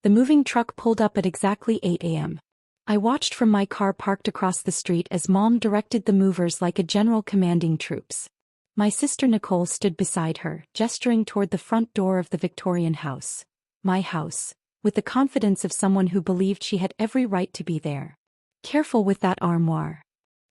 The moving truck pulled up at exactly 8 a.m. I watched from my car parked across the street as Mom directed the movers like a general commanding troops. My sister Nicole stood beside her, gesturing toward the front door of the Victorian house. My house, with the confidence of someone who believed she had every right to be there. "Careful with that armoire,"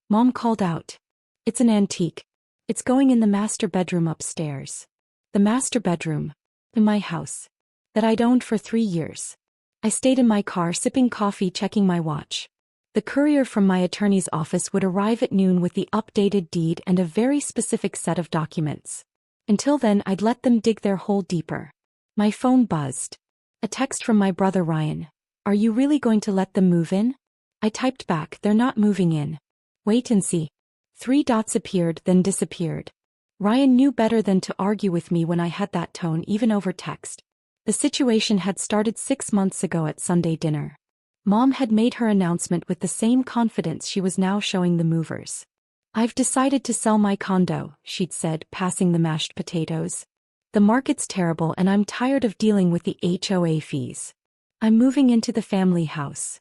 Mom called out. "It's an antique. It's going in the master bedroom upstairs." The master bedroom. In my house. That I'd owned for 3 years. I stayed in my car sipping coffee, checking my watch. The courier from my attorney's office would arrive at noon with the updated deed and a very specific set of documents. Until then, I'd let them dig their hole deeper. My phone buzzed. A text from my brother Ryan. "Are you really going to let them move in?" I typed back, "They're not moving in. Wait and see." 3 dots appeared, then disappeared. Ryan knew better than to argue with me when I had that tone, even over text. The situation had started 6 months ago at Sunday dinner. Mom had made her announcement with the same confidence she was now showing the movers. "I've decided to sell my condo," she'd said, passing the mashed potatoes. "The market's terrible and I'm tired of dealing with the HOA fees. I'm moving into the family house."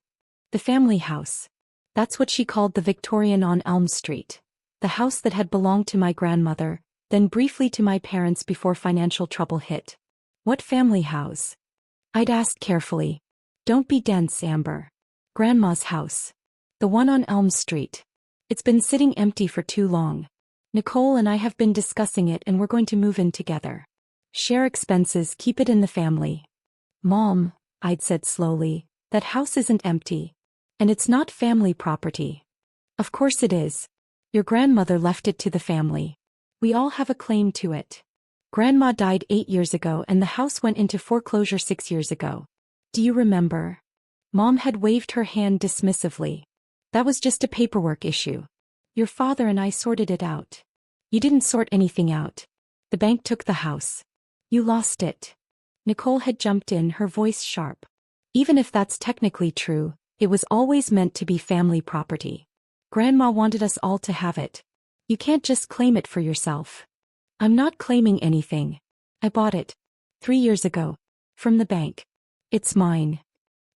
The family house. That's what she called the Victorian on Elm Street. The house that had belonged to my grandmother, then briefly to my parents before financial trouble hit. "What family house?" I'd asked carefully. "Don't be dense, Amber. Grandma's house. The one on Elm Street. It's been sitting empty for too long. Nicole and I have been discussing it and we're going to move in together. Share expenses, keep it in the family." "Mom," I'd said slowly, "that house isn't empty. And it's not family property." "Of course it is. Your grandmother left it to the family. We all have a claim to it. Grandma died 8 years ago and the house went into foreclosure 6 years ago. Do you remember?" Mom had waved her hand dismissively. "That was just a paperwork issue. Your father and I sorted it out." "You didn't sort anything out. The bank took the house. You lost it." Nicole had jumped in, her voice sharp. "Even if that's technically true, it was always meant to be family property. Grandma wanted us all to have it. You can't just claim it for yourself." "I'm not claiming anything. I bought it 3 years ago. From the bank. It's mine."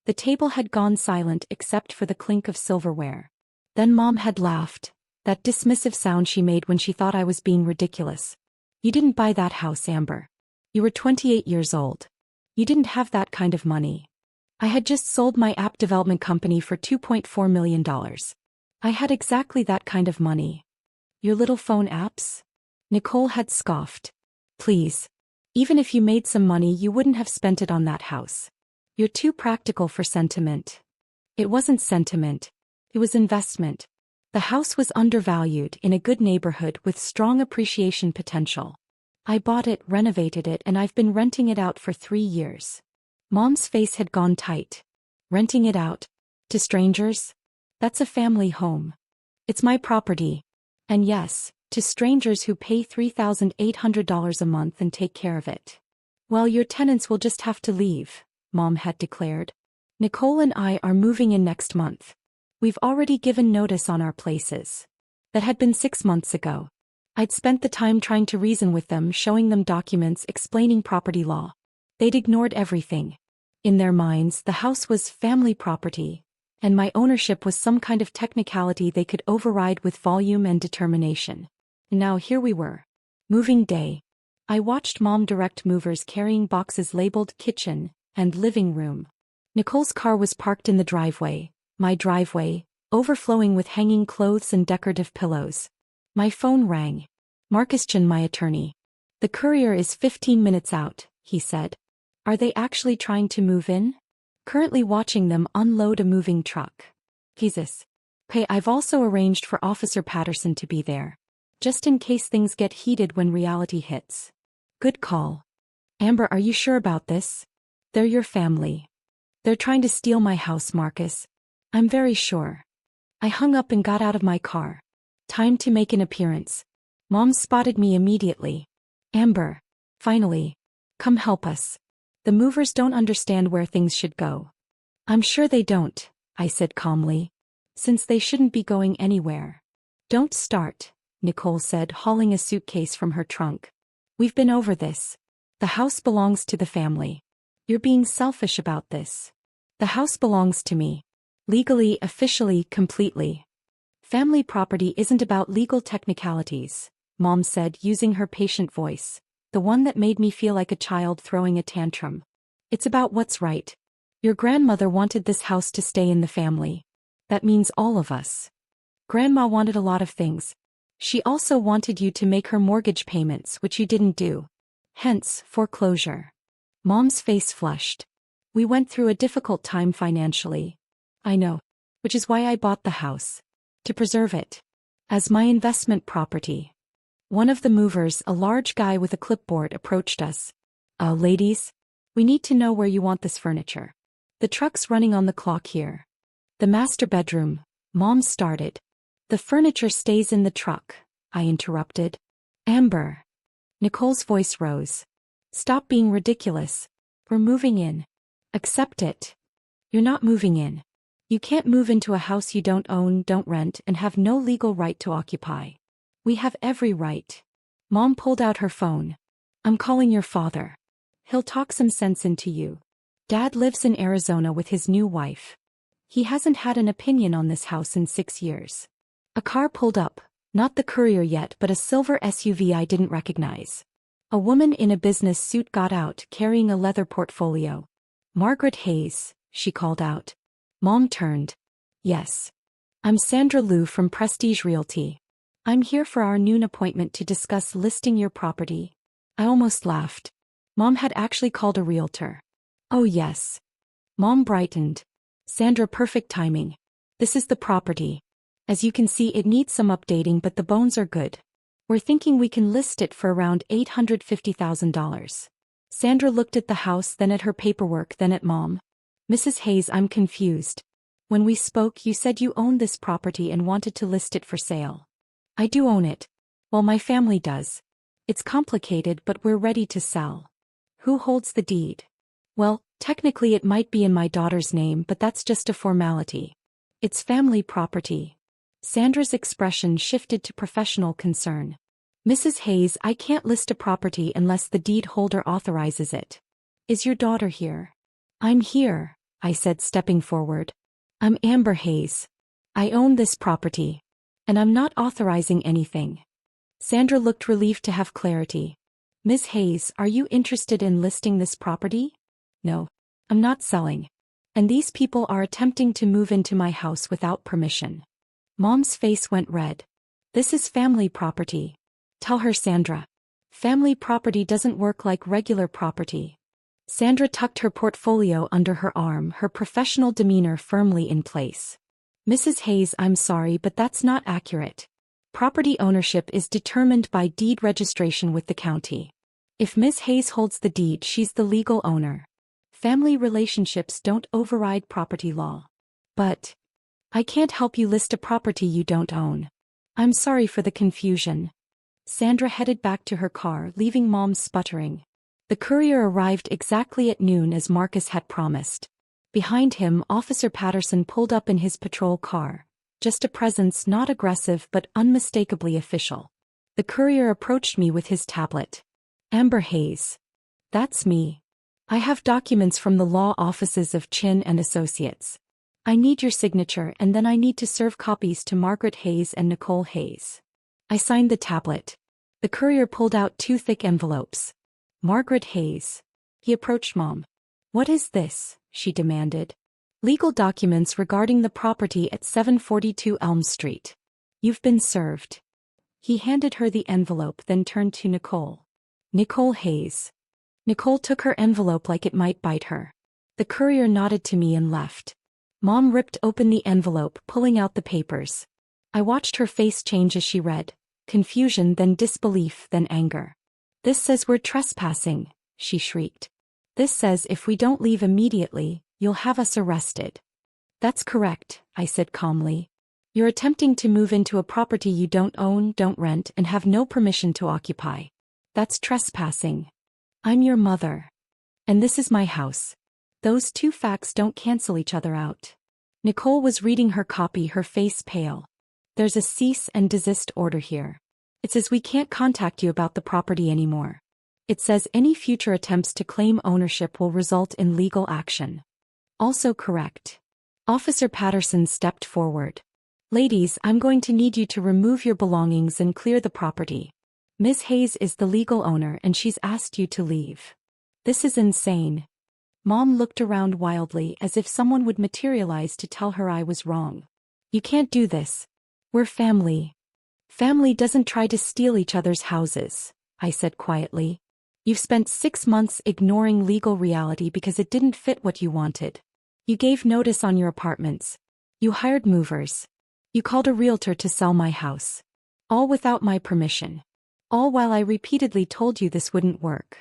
The table had gone silent except for the clink of silverware. Then Mom had laughed, that dismissive sound she made when she thought I was being ridiculous. "You didn't buy that house, Amber. You were 28 years old. You didn't have that kind of money. I had just sold my app development company for $2.4 million. I had exactly that kind of money." "Your little phone apps?" Nicole had scoffed. "Please. Even if you made some money, you wouldn't have spent it on that house. You're too practical for sentiment." "It wasn't sentiment. It was investment. The house was undervalued in a good neighborhood with strong appreciation potential. I bought it, renovated it, and I've been renting it out for 3 years." Mom's face had gone tight. "Renting it out? To strangers? That's a family home. It's my property. And yes, to strangers who pay $3,800 a month and take care of it." "Well, your tenants will just have to leave," Mom had declared. "Nicole and I are moving in next month. We've already given notice on our places." That had been 6 months ago. I'd spent the time trying to reason with them, showing them documents, explaining property law. They'd ignored everything. In their minds, the house was family property, and my ownership was some kind of technicality they could override with volume and determination. Now here we were. Moving day. I watched Mom direct movers carrying boxes labeled kitchen and living room. Nicole's car was parked in the driveway, my driveway, overflowing with hanging clothes and decorative pillows. My phone rang. Marcuston, my attorney. "The courier is 15 minutes out," he said. "Are they actually trying to move in?" "Currently watching them unload a moving truck." "Jesus. Hey, I've also arranged for Officer Patterson to be there. Just in case things get heated when reality hits." "Good call. Amber, are you sure about this?" "They're your family. They're trying to steal my house, Marcus. I'm very sure." I hung up and got out of my car. Time to make an appearance. Mom spotted me immediately. "Amber. Finally. Come help us. The movers don't understand where things should go." "I'm sure they don't," I said calmly. "Since they shouldn't be going anywhere." "Don't start," Nicole said, hauling a suitcase from her trunk. "We've been over this. The house belongs to the family. You're being selfish about this. The house belongs to me. Legally, officially, completely. Family property isn't about legal technicalities, Mom said using her patient voice, the one that made me feel like a child throwing a tantrum. It's about what's right. Your grandmother wanted this house to stay in the family. That means all of us. Grandma wanted a lot of things. She also wanted you to make her mortgage payments, which you didn't do. Hence, foreclosure. Mom's face flushed. We went through a difficult time financially. I know. Which is why I bought the house. To preserve it. As my investment property. One of the movers, a large guy with a clipboard, approached us. Ladies? We need to know where you want this furniture. The truck's running on the clock here. The master bedroom, Mom started. The furniture stays in the truck, I interrupted. Amber. Nicole's voice rose. Stop being ridiculous. We're moving in. Accept it. You're not moving in. You can't move into a house you don't own, don't rent, and have no legal right to occupy. We have every right. Mom pulled out her phone. I'm calling your father. He'll talk some sense into you. Dad lives in Arizona with his new wife. He hasn't had an opinion on this house in 6 years. A car pulled up, not the courier yet but a silver SUV I didn't recognize. A woman in a business suit got out carrying a leather portfolio. Margaret Hayes, she called out. Mom turned. Yes. I'm Sandra Liu from Prestige Realty. I'm here for our noon appointment to discuss listing your property. I almost laughed. Mom had actually called a realtor. Oh yes. Mom brightened. Sandra, perfect timing. This is the property. As you can see, it needs some updating but the bones are good. We're thinking we can list it for around $850,000. Sandra looked at the house, then at her paperwork, then at Mom. Mrs. Hayes, I'm confused. When we spoke, you said you owned this property and wanted to list it for sale. I do own it. Well, my family does. It's complicated, but we're ready to sell. Who holds the deed? Well, technically it might be in my daughter's name, but that's just a formality. It's family property. Sandra's expression shifted to professional concern. Mrs. Hayes, I can't list a property unless the deed holder authorizes it. Is your daughter here? I'm here, I said, stepping forward. I'm Amber Hayes. I own this property. And I'm not authorizing anything. Sandra looked relieved to have clarity. Ms. Hayes, are you interested in listing this property? No. I'm not selling. And these people are attempting to move into my house without permission. Mom's face went red. This is family property. Tell her, Sandra. Family property doesn't work like regular property. Sandra tucked her portfolio under her arm, her professional demeanor firmly in place. Mrs. Hayes, I'm sorry, but that's not accurate. Property ownership is determined by deed registration with the county. If Ms. Hayes holds the deed, she's the legal owner. Family relationships don't override property law. But I can't help you list a property you don't own. I'm sorry for the confusion. Sandra headed back to her car, leaving Mom sputtering. The courier arrived exactly at noon as Marcus had promised. Behind him, Officer Patterson pulled up in his patrol car. Just a presence, not aggressive but unmistakably official. The courier approached me with his tablet. Amber Hayes. That's me. I have documents from the law offices of Chin and Associates. I need your signature and then I need to serve copies to Margaret Hayes and Nicole Hayes. I signed the tablet. The courier pulled out 2 thick envelopes. Margaret Hayes. He approached Mom. What is this? She demanded. Legal documents regarding the property at 742 Elm Street. You've been served. He handed her the envelope, then turned to Nicole. Nicole Hayes. Nicole took her envelope like it might bite her. The courier nodded to me and left. Mom ripped open the envelope, pulling out the papers. I watched her face change as she read. Confusion, then disbelief, then anger. This says we're trespassing, she shrieked. This says if we don't leave immediately, you'll have us arrested. That's correct, I said calmly. You're attempting to move into a property you don't own, don't rent, and have no permission to occupy. That's trespassing. I'm your mother. And this is my house. Those 2 facts don't cancel each other out. Nicole was reading her copy, her face pale. There's a cease and desist order here. It says we can't contact you about the property anymore. It says any future attempts to claim ownership will result in legal action. Also correct. Officer Patterson stepped forward. Ladies, I'm going to need you to remove your belongings and clear the property. Ms. Hayes is the legal owner and she's asked you to leave. This is insane. Mom looked around wildly as if someone would materialize to tell her I was wrong. You can't do this. We're family. Family doesn't try to steal each other's houses, I said quietly. You've spent 6 months ignoring legal reality because it didn't fit what you wanted. You gave notice on your apartments. You hired movers. You called a realtor to sell my house. All without my permission. All while I repeatedly told you this wouldn't work.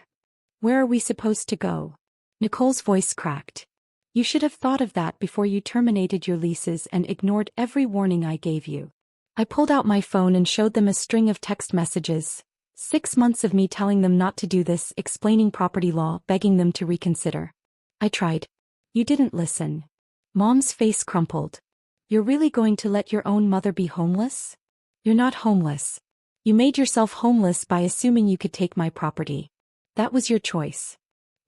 Where are we supposed to go? Nicole's voice cracked. You should have thought of that before you terminated your leases and ignored every warning I gave you. I pulled out my phone and showed them a string of text messages. 6 months of me telling them not to do this, explaining property law, begging them to reconsider. I tried. You didn't listen. Mom's face crumpled. You're really going to let your own mother be homeless? You're not homeless. You made yourself homeless by assuming you could take my property. That was your choice.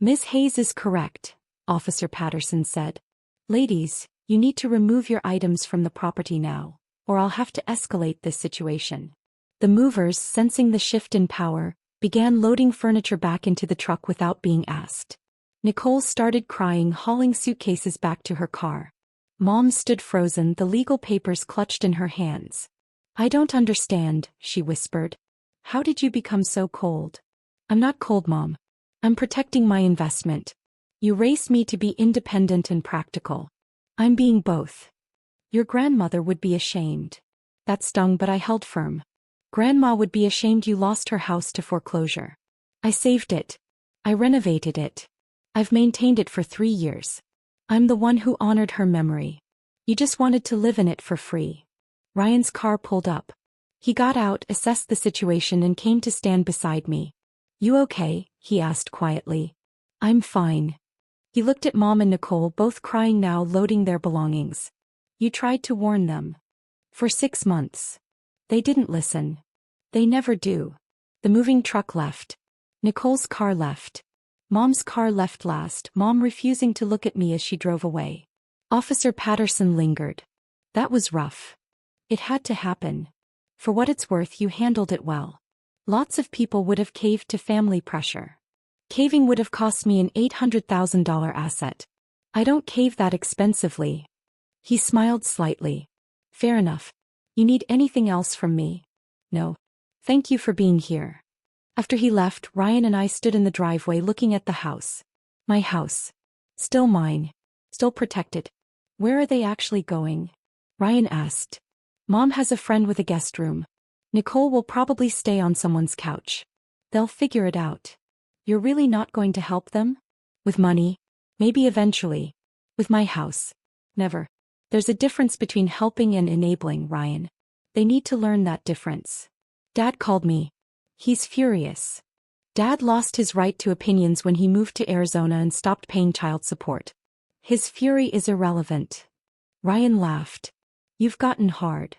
Ms. Hayes is correct, Officer Patterson said. Ladies, you need to remove your items from the property now, or I'll have to escalate this situation. The movers, sensing the shift in power, began loading furniture back into the truck without being asked. Nicole started crying, hauling suitcases back to her car. Mom stood frozen, the legal papers clutched in her hands. I don't understand, she whispered. How did you become so cold? I'm not cold, Mom. I'm protecting my investment. You raised me to be independent and practical. I'm being both. Your grandmother would be ashamed. That stung, but I held firm. Grandma would be ashamed you lost her house to foreclosure. I saved it. I renovated it. I've maintained it for 3 years. I'm the one who honored her memory. You just wanted to live in it for free. Ryan's car pulled up. He got out, assessed the situation and came to stand beside me. You okay? He asked quietly. I'm fine. He looked at Mom and Nicole, both crying now, loading their belongings. You tried to warn them. For 6 months. They didn't listen. They never do. The moving truck left. Nicole's car left. Mom's car left last, Mom refusing to look at me as she drove away. Officer Patterson lingered. That was rough. It had to happen. For what it's worth, you handled it well. Lots of people would have caved to family pressure. Caving would have cost me an $800,000 asset. I don't cave that expensively. He smiled slightly. Fair enough. You need anything else from me? No. Thank you for being here. After he left, Ryan and I stood in the driveway looking at the house. My house. Still mine. Still protected. Where are they actually going? Ryan asked. Mom has a friend with a guest room. Nicole will probably stay on someone's couch. They'll figure it out. You're really not going to help them? With money? Maybe eventually. With my house? Never. There's a difference between helping and enabling, Ryan. They need to learn that difference. Dad called me. He's furious. Dad lost his right to opinions when he moved to Arizona and stopped paying child support. His fury is irrelevant. Ryan laughed. You've gotten hard.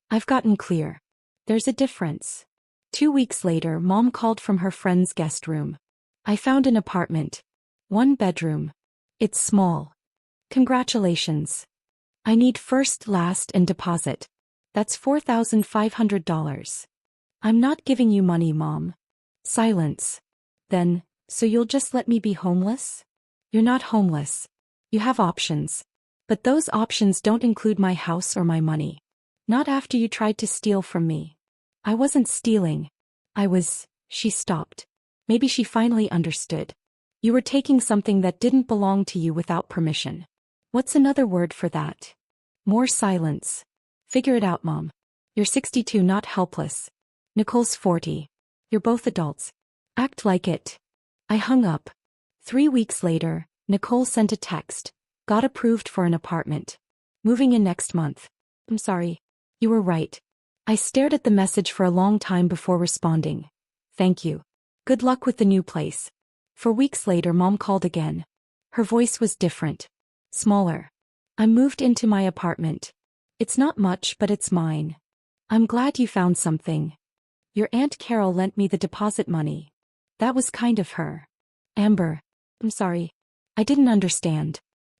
I've gotten clear. There's a difference. 2 weeks later, Mom called from her friend's guest room. I found an apartment. 1 bedroom. It's small. Congratulations. I need first, last, and deposit. That's $4,500. I'm not giving you money, Mom. Silence. Then, so you'll just let me be homeless? You're not homeless. You have options. But those options don't include my house or my money. Not after you tried to steal from me. I wasn't stealing. She stopped. Maybe she finally understood. You were taking something that didn't belong to you without permission. What's another word for that? More silence. Figure it out, Mom. You're 62, not helpless. Nicole's 40. You're both adults. Act like it. I hung up. 3 weeks later, Nicole sent a text. Got approved for an apartment. Moving in next month. I'm sorry. You were right. I stared at the message for a long time before responding. Thank you. Good luck with the new place. 4 weeks later, Mom called again. Her voice was different. Smaller. I moved into my apartment. It's not much, but it's mine. I'm glad you found something. Your Aunt Carol lent me the deposit money. That was kind of her. Amber. I'm sorry. I didn't understand.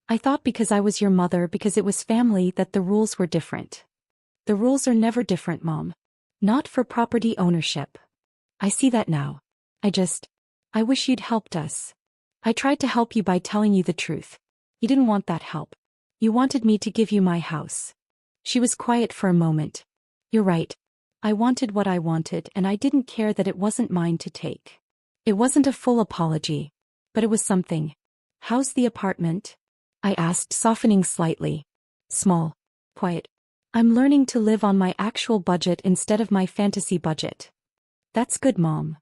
I thought because I was your mother, because it was family, that the rules were different. The rules are never different, Mom. Not for property ownership. I see that now. I wish you'd helped us. I tried to help you by telling you the truth. You didn't want that help. You wanted me to give you my house. She was quiet for a moment. You're right. I wanted what I wanted, and I didn't care that it wasn't mine to take. It wasn't a full apology, but it was something. How's the apartment? I asked, softening slightly. Small. Quiet. I'm learning to live on my actual budget instead of my fantasy budget. That's good, Mom.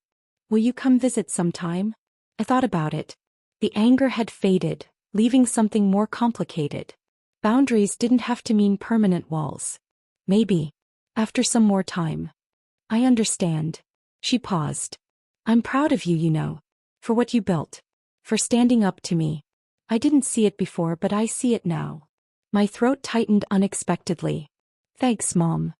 Will you come visit sometime? I thought about it. The anger had faded, leaving something more complicated. Boundaries didn't have to mean permanent walls. Maybe. After some more time. I understand. She paused. I'm proud of you, you know. For what you built. For standing up to me. I didn't see it before, but I see it now. My throat tightened unexpectedly. Thanks, Mom.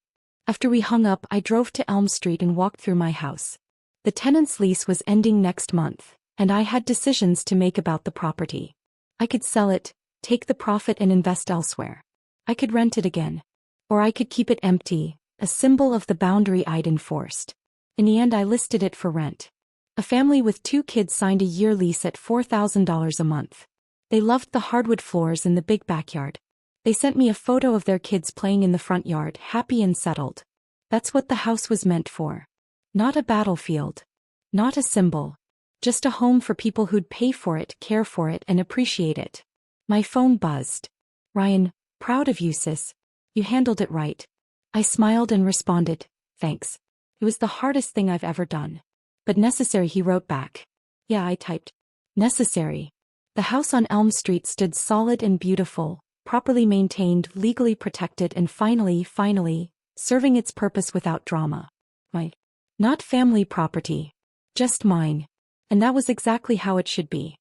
After we hung up, I drove to Elm Street and walked through my house. The tenant's lease was ending next month, and I had decisions to make about the property. I could sell it, take the profit and invest elsewhere. I could rent it again. Or I could keep it empty, a symbol of the boundary I'd enforced. In the end, I listed it for rent. A family with 2 kids signed a year lease at $4,000 a month. They loved the hardwood floors in the big backyard. They sent me a photo of their kids playing in the front yard, happy and settled. That's what the house was meant for. Not a battlefield. Not a symbol. Just a home for people who'd pay for it, care for it, and appreciate it. My phone buzzed. Ryan, proud of you, sis. You handled it right. I smiled and responded, thanks. It was the hardest thing I've ever done. But necessary, he wrote back. Yeah, I typed. Necessary. The house on Elm Street stood solid and beautiful, properly maintained, legally protected, and finally, serving its purpose without drama. Not family property. Just mine. And that was exactly how it should be.